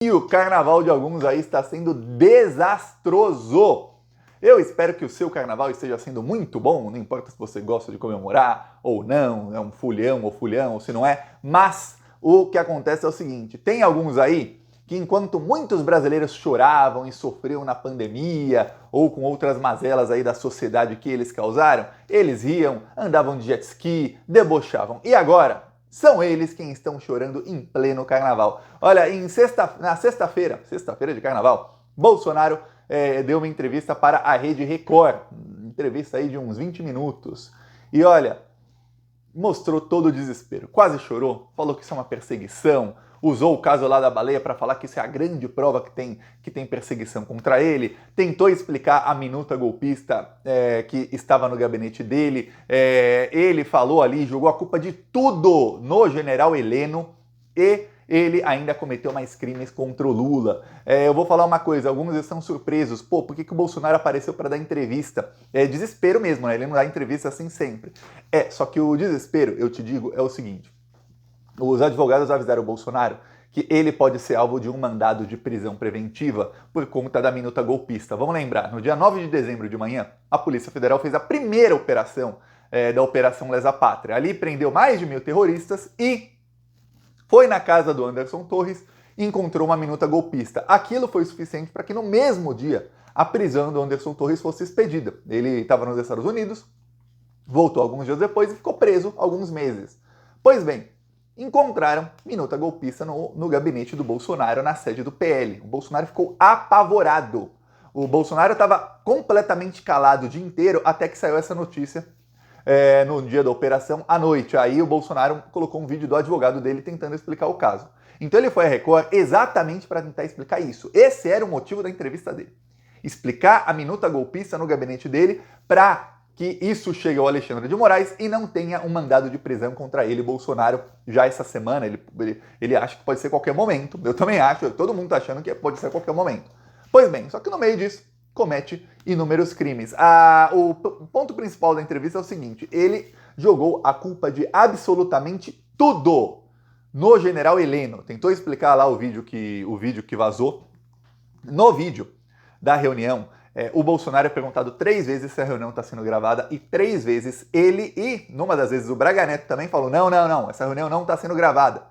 E o carnaval de alguns aí está sendo desastroso. Eu espero que o seu carnaval esteja sendo muito bom, não importa se você gosta de comemorar ou não, é um fulhão ou se não é, mas o que acontece é o seguinte, tem alguns aí que enquanto muitos brasileiros choravam e sofriam na pandemia ou com outras mazelas aí da sociedade que eles causaram, eles riam, andavam de jet ski, debochavam. E agora? São eles quem estão chorando em pleno carnaval. Olha, na sexta-feira de carnaval, Bolsonaro deu uma entrevista para a Rede Record, entrevista aí de uns 20 minutos. E olha, mostrou todo o desespero, quase chorou, falou que isso é uma perseguição, usou o caso lá da baleia para falar que isso é a grande prova que tem perseguição contra ele, tentou explicar a minuta golpista que estava no gabinete dele, ele falou ali, jogou a culpa de tudo no general Heleno e ele ainda cometeu mais crimes contra o Lula. Eu vou falar uma coisa, alguns estão surpresos. Pô, por que o Bolsonaro apareceu para dar entrevista? É desespero mesmo, né? Ele não dá entrevista assim sempre. Só que o desespero, eu te digo, é o seguinte. Os advogados avisaram o Bolsonaro que ele pode ser alvo de um mandado de prisão preventiva por conta da minuta golpista. Vamos lembrar, no dia 9 de dezembro de manhã, a Polícia Federal fez a primeira operação da Operação Lesa Pátria. Ali prendeu mais de 1.000 terroristas e foi na casa do Anderson Torres e encontrou uma minuta golpista. Aquilo foi suficiente para que no mesmo dia a prisão do Anderson Torres fosse expedida. Ele estava nos Estados Unidos, voltou alguns dias depois e ficou preso alguns meses. Pois bem, encontraram minuta golpista no gabinete do Bolsonaro, na sede do PL. O Bolsonaro ficou apavorado. O Bolsonaro estava completamente calado o dia inteiro até que saiu essa notícia no dia da operação à noite. Aí o Bolsonaro colocou um vídeo do advogado dele tentando explicar o caso. Então ele foi a Record exatamente para tentar explicar isso. Esse era o motivo da entrevista dele. Explicar a minuta golpista no gabinete dele para que isso chegue ao Alexandre de Moraes e não tenha um mandado de prisão contra ele, Bolsonaro, já essa semana. Ele acha que pode ser qualquer momento. Eu também acho, todo mundo está achando que pode ser qualquer momento. Pois bem, só que no meio disso, comete inúmeros crimes. O ponto principal da entrevista é o seguinte, ele jogou a culpa de absolutamente tudo no general Heleno. Tentou explicar lá o vídeo que vazou. No vídeo da reunião, o Bolsonaro é perguntado 3 vezes se a reunião está sendo gravada e 3 vezes ele e, numa das vezes, o Braga Neto também falou não, essa reunião não está sendo gravada.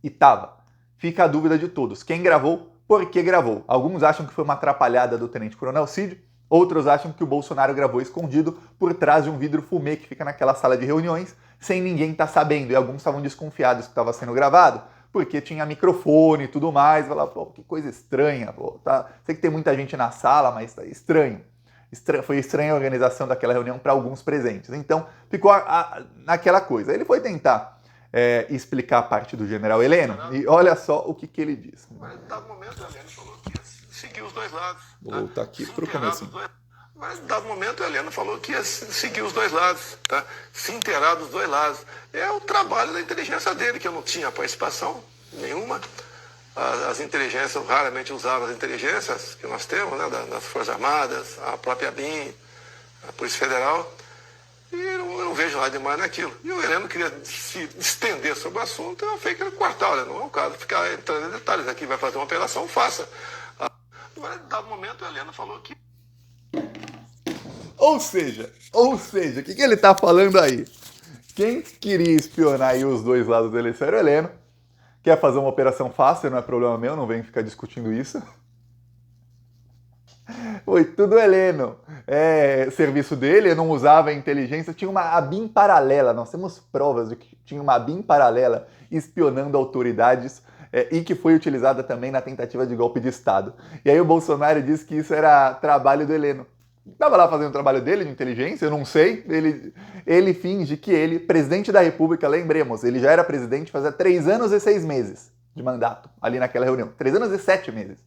E tava. Fica a dúvida de todos. Quem gravou? Por que gravou? Alguns acham que foi uma atrapalhada do Tenente Coronel Cid, outros acham que o Bolsonaro gravou escondido por trás de um vidro fumê que fica naquela sala de reuniões, sem ninguém estar sabendo. E alguns estavam desconfiados que estava sendo gravado, porque tinha microfone e tudo mais. Falaram, pô, que coisa estranha. Pô, tá? Sei que tem muita gente na sala, mas tá estranho. Foi estranha a organização daquela reunião para alguns presentes. Então, ficou naquela coisa. Ele foi tentar explicar a parte do general Heleno e olha só o que ele diz. Mas, dado momento, o Heleno falou que ia seguir os dois lados. Vou voltar aqui para o começo. Mas, dado momento, o Heleno falou que ia seguir os dois lados, tá? Se inteirar dos dois lados. É o trabalho da inteligência dele, que eu não tinha participação nenhuma. As inteligências, raramente usavam as inteligências que nós temos, né? Das Forças Armadas, a própria BIM, a Polícia Federal. E eu não vejo nada demais naquilo. E o Heleno queria se estender sobre o assunto, eu falei que ele cortar, olha, não é o caso, ficar entrando em detalhes aqui, vai fazer uma operação, faça. Mas, dado momento, o Heleno falou que... Ou seja, o que ele tá falando aí? Quem queria espionar aí os dois lados do eleição era o Heleno. Quer fazer uma operação fácil, não é problema meu, não vem ficar discutindo isso. Foi tudo Heleno. Serviço dele, eu não usava a inteligência, tinha a BIM paralela, nós temos provas de que tinha uma BIM paralela espionando autoridades e que foi utilizada também na tentativa de golpe de Estado. E aí o Bolsonaro disse que isso era trabalho do Heleno. Estava lá fazendo o trabalho dele de inteligência, eu não sei, ele finge que ele, presidente da República, lembremos, ele já era presidente fazia 3 anos e 6 meses de mandato, ali naquela reunião, 3 anos e 7 meses.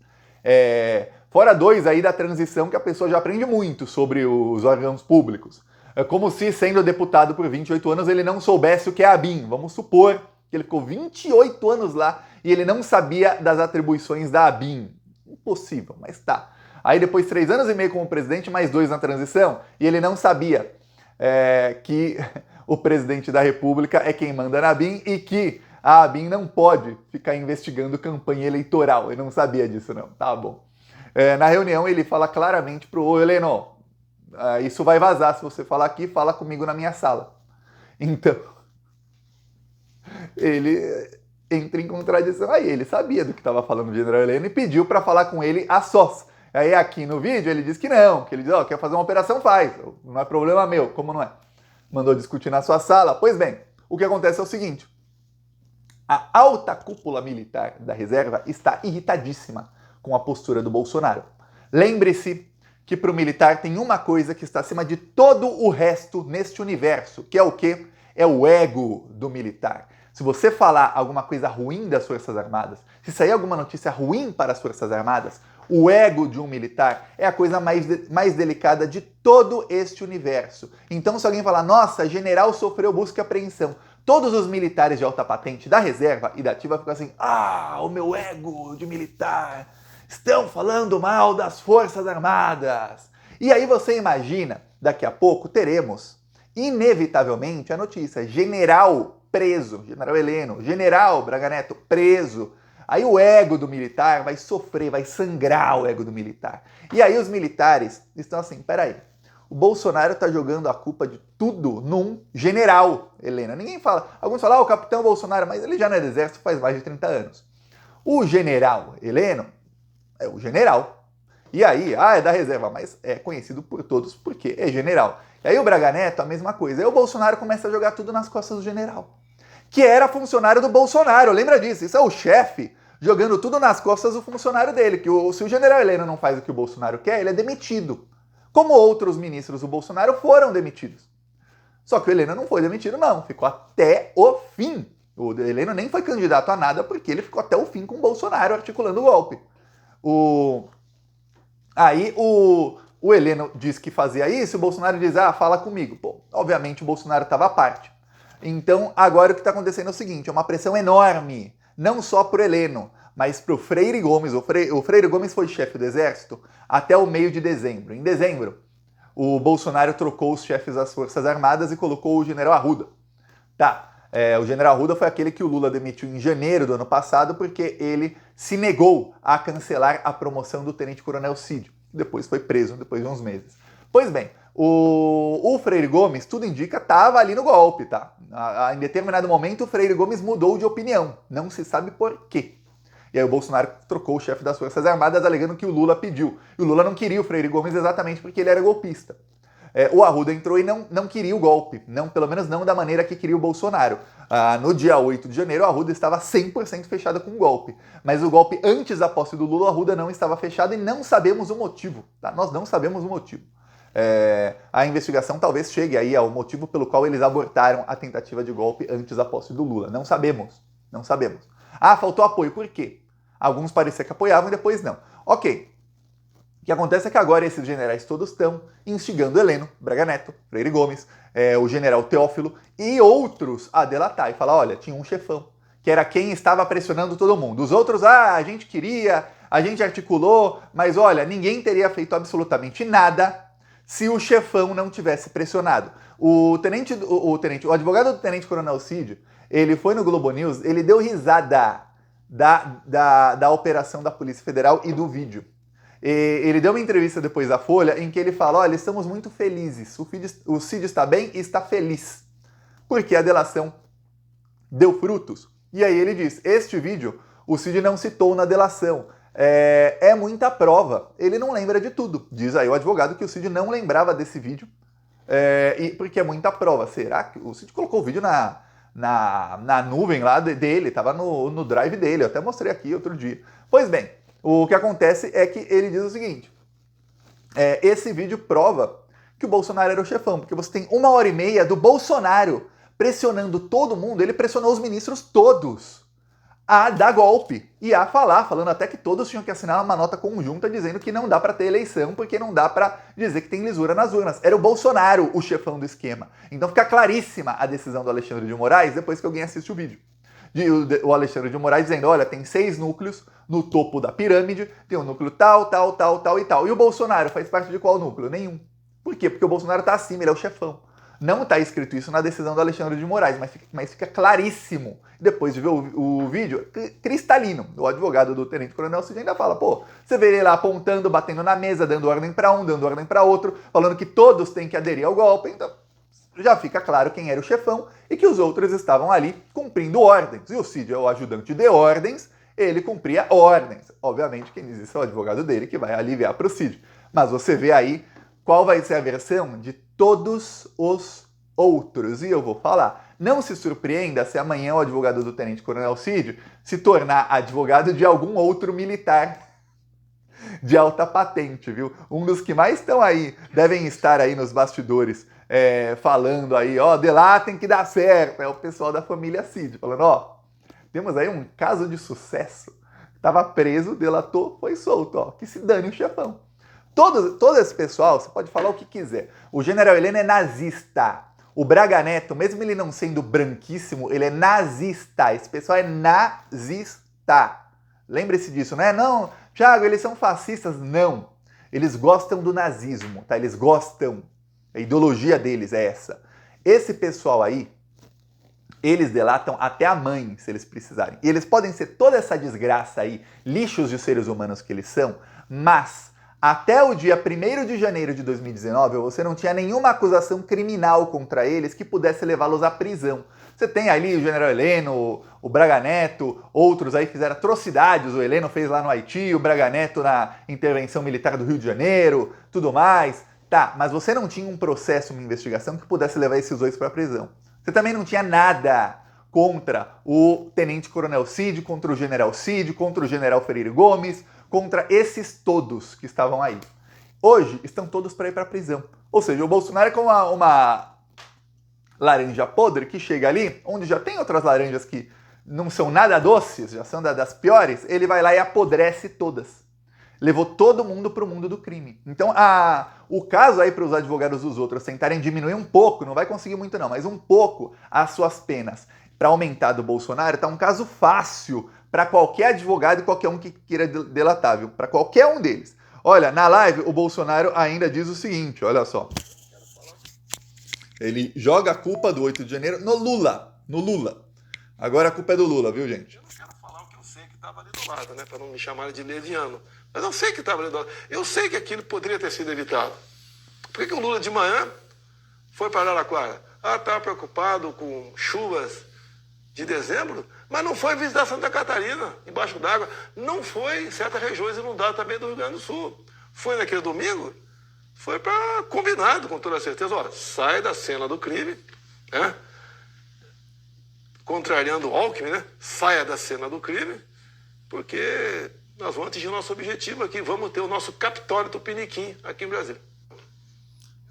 Fora 2 aí da transição, que a pessoa já aprende muito sobre os órgãos públicos. É como se, sendo deputado por 28 anos, ele não soubesse o que é a BIM. Vamos supor que ele ficou 28 anos lá e ele não sabia das atribuições da ABIN. Impossível, mas tá. Aí depois 3 anos e meio como presidente, mais 2 na transição, e ele não sabia que o presidente da República é quem manda na ABIN e que a ABIN não pode ficar investigando campanha eleitoral. Eu não sabia disso, não. Tá bom. Na reunião, ele fala claramente pro Heleno, isso vai vazar, se você falar aqui, fala comigo na minha sala. Então, ele entra em contradição. Aí ele sabia do que estava falando o general Heleno e pediu para falar com ele a sós. Aí aqui no vídeo ele diz que não, que ele diz, quer fazer uma operação, faz, não é problema meu, como não é? Mandou discutir na sua sala. Pois bem, o que acontece é o seguinte, a alta cúpula militar da reserva está irritadíssima com a postura do Bolsonaro. Lembre-se que para o militar tem uma coisa que está acima de todo o resto neste universo, que é o quê? É o ego do militar. Se você falar alguma coisa ruim das Forças Armadas, se sair alguma notícia ruim para as Forças Armadas, o ego de um militar é a coisa mais delicada de todo este universo. Então, se alguém falar, nossa, general sofreu busca e apreensão, todos os militares de alta patente da reserva e da ativa ficam assim, o meu ego de militar, estão falando mal das Forças Armadas. E aí você imagina, daqui a pouco teremos, inevitavelmente, a notícia, general preso, general Heleno, general Braga Neto preso. Aí o ego do militar vai sofrer, vai sangrar o ego do militar. E aí os militares estão assim, peraí, o Bolsonaro está jogando a culpa de tudo num general Heleno. Ninguém fala, alguns falam, o capitão Bolsonaro, mas ele já não é do exército faz mais de 30 anos. O general Heleno é o general. E aí, é da reserva, mas é conhecido por todos porque é general. E aí o Braga Neto, a mesma coisa. Aí o Bolsonaro começa a jogar tudo nas costas do general, que era funcionário do Bolsonaro, lembra disso? Isso é o chefe jogando tudo nas costas do funcionário dele, que se o general Heleno não faz o que o Bolsonaro quer, ele é demitido. Como outros ministros do Bolsonaro foram demitidos. Só que o Heleno não foi demitido, não. Ficou até o fim. O Heleno nem foi candidato a nada porque ele ficou até o fim com o Bolsonaro articulando o golpe. Aí o Heleno diz que fazia isso, o Bolsonaro diz, fala comigo. Pô, obviamente o Bolsonaro estava à parte. Então, agora o que está acontecendo é o seguinte, é uma pressão enorme, não só para o Heleno, mas para o Freire Gomes. O Freire Gomes foi chefe do Exército até o meio de dezembro. Em dezembro, o Bolsonaro trocou os chefes das Forças Armadas e colocou o general Arruda. O general Arruda foi aquele que o Lula demitiu em janeiro do ano passado porque ele se negou a cancelar a promoção do tenente-coronel Cid, que depois foi preso, depois de uns meses. Pois bem, o Freire Gomes, tudo indica, estava ali no golpe, tá? Em determinado momento, o Freire Gomes mudou de opinião, não se sabe por quê. E aí o Bolsonaro trocou o chefe das Forças Armadas alegando que o Lula pediu. E o Lula não queria o Freire Gomes exatamente porque ele era golpista. O Arruda entrou e não queria o golpe, pelo menos não da maneira que queria o Bolsonaro. No dia 8 de janeiro, o Arruda estava 100% fechado com o golpe. Mas o golpe antes da posse do Lula, o Arruda não estava fechado e não sabemos o motivo. Tá? Nós não sabemos o motivo. A investigação talvez chegue aí ao motivo pelo qual eles abortaram a tentativa de golpe antes da posse do Lula. Não sabemos. Faltou apoio. Por quê? Alguns pareciam que apoiavam e depois não. Ok. O que acontece é que agora esses generais todos estão instigando Heleno, Braga Neto, Freire Gomes, o general Teófilo e outros a delatar e falar, olha, tinha um chefão, que era quem estava pressionando todo mundo. Os outros, a gente queria, a gente articulou, mas olha, ninguém teria feito absolutamente nada se o chefão não tivesse pressionado. O advogado do tenente-coronel Cid, ele foi no Globo News, ele deu risada da operação da Polícia Federal e do vídeo. Ele deu uma entrevista depois da Folha em que ele fala, olha, estamos muito felizes, o Cid está bem e está feliz, porque a delação deu frutos. E aí ele diz, este vídeo o Cid não citou na delação, é muita prova, ele não lembra de tudo. Diz aí o advogado que o Cid não lembrava desse vídeo, porque é muita prova. Será que o Cid colocou o vídeo na nuvem lá dele, estava no drive dele, eu até mostrei aqui outro dia. Pois bem, o que acontece é que ele diz o seguinte, esse vídeo prova que o Bolsonaro era o chefão, porque você tem 1h30 do Bolsonaro pressionando todo mundo, ele pressionou os ministros todos a dar golpe e a falando até que todos tinham que assinar uma nota conjunta dizendo que não dá para ter eleição, porque não dá para dizer que tem lisura nas urnas. Era o Bolsonaro o chefão do esquema. Então fica claríssima a decisão do Alexandre de Moraes depois que alguém assiste o vídeo. O Alexandre de Moraes dizendo, olha, tem 6 núcleos no topo da pirâmide, tem um núcleo tal e tal. E o Bolsonaro faz parte de qual núcleo? Nenhum. Por quê? Porque o Bolsonaro está acima, ele é o chefão. Não está escrito isso na decisão do Alexandre de Moraes, mas fica claríssimo. Depois de ver o vídeo, cristalino. O advogado do Tenente Coronel Cid ainda fala, pô, você vê ele lá apontando, batendo na mesa, dando ordem para um, dando ordem para outro, falando que todos têm que aderir ao golpe, então já fica claro quem era o chefão e que os outros estavam ali cumprindo ordens. E o Cid é o ajudante de ordens, ele cumpria ordens. Obviamente, quem diz isso é o advogado dele, que vai aliviar para o Cid. Mas você vê aí qual vai ser a versão de todos os outros. E eu vou falar, não se surpreenda se amanhã o advogado do Tenente Coronel Cid se tornar advogado de algum outro militar de alta patente, viu? Um dos que mais estão aí, devem estar aí nos bastidores, falando aí, ó, delatem que dá certo. É o pessoal da família Cid, falando, ó, temos aí um caso de sucesso. Tava preso, delatou, foi solto, ó, que se dane o chefão. Todo esse pessoal, você pode falar o que quiser. O general Heleno é nazista. O Braga Neto, mesmo ele não sendo branquíssimo, ele é nazista. Esse pessoal é nazista. Lembre-se disso, não é? Não, Thiago, eles são fascistas. Não. Eles gostam do nazismo, tá? Eles gostam. A ideologia deles é essa. Esse pessoal aí, eles delatam até a mãe, se eles precisarem. E eles podem ser toda essa desgraça aí, lixos de seres humanos que eles são, mas até o dia 1º de janeiro de 2019, você não tinha nenhuma acusação criminal contra eles que pudesse levá-los à prisão. Você tem ali o general Heleno, o Braga Neto, outros aí fizeram atrocidades, o Heleno fez lá no Haiti, o Braga Neto na intervenção militar do Rio de Janeiro, tudo mais. Tá, mas você não tinha um processo, uma investigação que pudesse levar esses dois para a prisão. Você também não tinha nada contra o Tenente Coronel Cid, contra o General Cid, contra o General Freire Gomes, contra esses todos que estavam aí. Hoje estão todos para ir para a prisão. Ou seja, o Bolsonaro é como uma laranja podre que chega ali, onde já tem outras laranjas que não são nada doces, já são das piores, ele vai lá e apodrece todas. Levou todo mundo para o mundo do crime. Então, o caso aí para os advogados dos outros tentarem diminuir um pouco, não vai conseguir muito não, mas um pouco as suas penas para aumentar do Bolsonaro, tá um caso fácil para qualquer advogado e qualquer um que queira delatar, viu? Para qualquer um deles. Olha, na live o Bolsonaro ainda diz o seguinte, olha só. Ele joga a culpa do 8 de janeiro no Lula. Agora a culpa é do Lula, viu, gente? Eu não quero falar o que eu sei que estava ali do lado, né? Para não me chamarem de leviano. Mas eu sei que estava ali do lado. Eu sei que aquilo poderia ter sido evitado. Por que o Lula de manhã foi para Araraquara? Estava preocupado com chuvas de dezembro, mas não foi visitar Santa Catarina, embaixo d'água. Não foi em certas regiões inundadas também do Rio Grande do Sul. Foi naquele domingo, foi para combinado, com toda certeza. Ó, sai da cena do crime, né? Contrariando o Alckmin, né? Saia da cena do crime, porque nós vamos atingir o nosso objetivo aqui, vamos ter o nosso Capitólio Tupiniquim aqui em Brasília.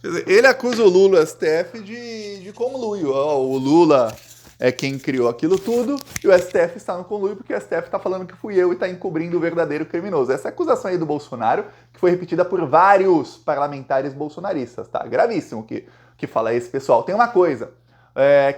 Quer dizer, ele acusa o Lula, STF, de conluio. O Lula é quem criou aquilo tudo e o STF está no conluio porque o STF está falando que fui eu e está encobrindo o verdadeiro criminoso. Essa acusação aí do Bolsonaro, que foi repetida por vários parlamentares bolsonaristas, tá? Gravíssimo que fala esse pessoal. Tem uma coisa,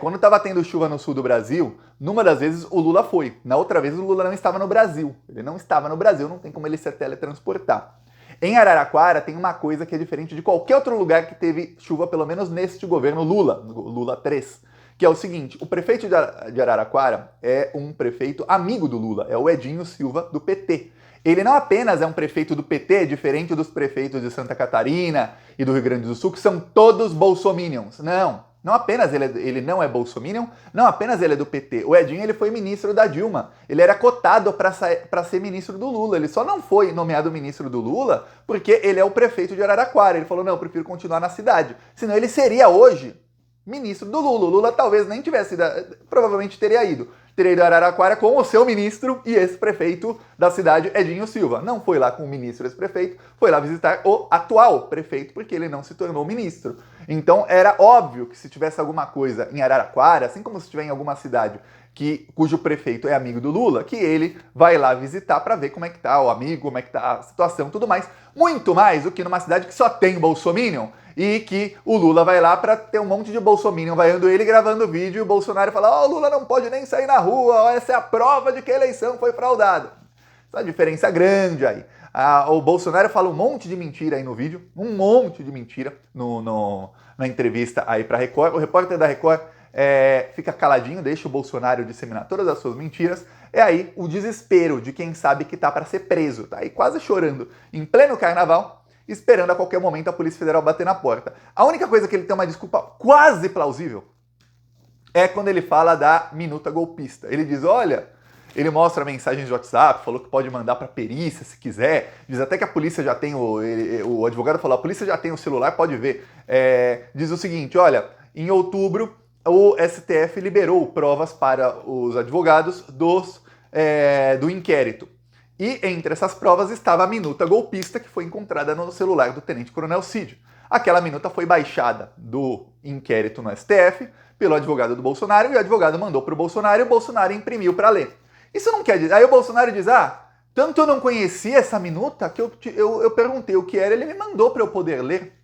quando estava tendo chuva no sul do Brasil, numa das vezes o Lula foi. Na outra vez o Lula não estava no Brasil. Ele não estava no Brasil, não tem como ele se teletransportar. Em Araraquara tem uma coisa que é diferente de qualquer outro lugar que teve chuva, pelo menos neste governo Lula 3. Que é o seguinte, o prefeito de Araraquara é um prefeito amigo do Lula, é o Edinho Silva, do PT. Ele não apenas é um prefeito do PT, diferente dos prefeitos de Santa Catarina e do Rio Grande do Sul, que são todos bolsominions. Não apenas ele não é bolsominion, não apenas ele é do PT. O Edinho ele foi ministro da Dilma, ele era cotado para ser ministro do Lula. Ele só não foi nomeado ministro do Lula porque ele é o prefeito de Araraquara. Ele falou, não, eu prefiro continuar na cidade. Senão ele seria hoje ministro do Lula. O Lula talvez nem tivesse ido, provavelmente teria ido a Araraquara com o seu ministro e ex-prefeito da cidade, Edinho Silva. Não foi lá com o ministro ex-prefeito, foi lá visitar o atual prefeito, porque ele não se tornou ministro. Então era óbvio que se tivesse alguma coisa em Araraquara, assim como se tiver em alguma cidade cujo prefeito é amigo do Lula, que ele vai lá visitar para ver como é que tá o amigo, como é que tá a situação, tudo mais. Muito mais do que numa cidade que só tem bolsominion e que o Lula vai lá para ter um monte de bolsominion vaiando ele gravando vídeo e o Bolsonaro fala, o Lula não pode nem sair na rua, essa é a prova de que a eleição foi fraudada. Essa diferença grande aí. O Bolsonaro fala um monte de mentira aí no vídeo, um monte de mentira na entrevista aí para Record. O repórter da Record fica caladinho, deixa o Bolsonaro disseminar todas as suas mentiras. É aí o desespero de quem sabe que tá para ser preso, tá aí quase chorando em pleno carnaval, esperando a qualquer momento a Polícia Federal bater na porta. A única coisa que ele tem uma desculpa quase plausível é quando ele fala da minuta golpista. Ele diz, olha, ele mostra mensagens de WhatsApp, falou que pode mandar para perícia se quiser, diz até que a polícia já tem, o advogado falou, a polícia já tem o celular, pode ver. Diz o seguinte, olha, em outubro o STF liberou provas para os advogados do inquérito. E entre essas provas estava a minuta golpista que foi encontrada no celular do tenente-coronel Cid. Aquela minuta foi baixada do inquérito no STF pelo advogado do Bolsonaro e o advogado mandou para o Bolsonaro e o Bolsonaro imprimiu para ler. Isso não quer dizer... Aí o Bolsonaro diz, tanto eu não conhecia essa minuta que eu perguntei o que era, ele me mandou para eu poder ler.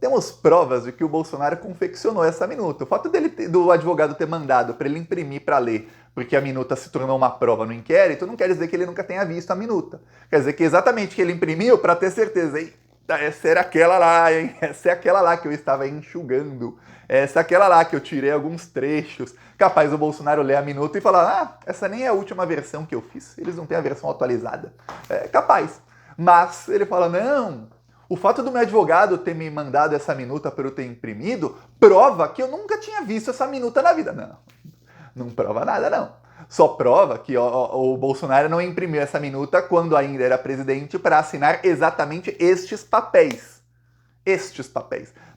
Temos provas de que o Bolsonaro confeccionou essa minuta. O fato do advogado ter mandado para ele imprimir para ler, porque a minuta se tornou uma prova no inquérito, não quer dizer que ele nunca tenha visto a minuta. Quer dizer que exatamente que ele imprimiu para ter certeza. Eita, essa era aquela lá, hein? Essa é aquela lá que eu estava enxugando. Essa é aquela lá que eu tirei alguns trechos. Capaz o Bolsonaro ler a minuta e falar, essa nem é a última versão que eu fiz. Eles não têm a versão atualizada. É capaz. Mas ele fala, não... O fato do meu advogado ter me mandado essa minuta para eu ter imprimido prova que eu nunca tinha visto essa minuta na vida. Não prova nada, não. Só prova que o Bolsonaro não imprimiu essa minuta quando ainda era presidente para assinar exatamente estes papéis.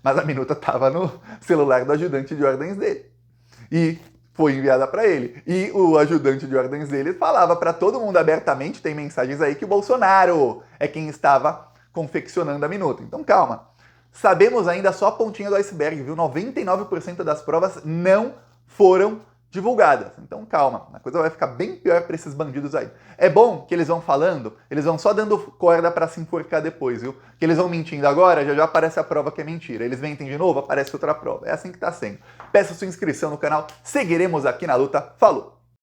Mas a minuta estava no celular do ajudante de ordens dele. E foi enviada para ele. E o ajudante de ordens dele falava para todo mundo abertamente, tem mensagens aí, que o Bolsonaro é quem estava confeccionando a minuta. Então calma, sabemos ainda só a pontinha do iceberg, viu? 99% das provas não foram divulgadas. Então calma, a coisa vai ficar bem pior para esses bandidos aí. É bom que eles vão falando, eles vão só dando corda para se enforcar depois, viu? Que eles vão mentindo agora, já aparece a prova que é mentira. Eles mentem de novo, aparece outra prova. É assim que tá sendo. Peça sua inscrição no canal, seguiremos aqui na luta. Falou!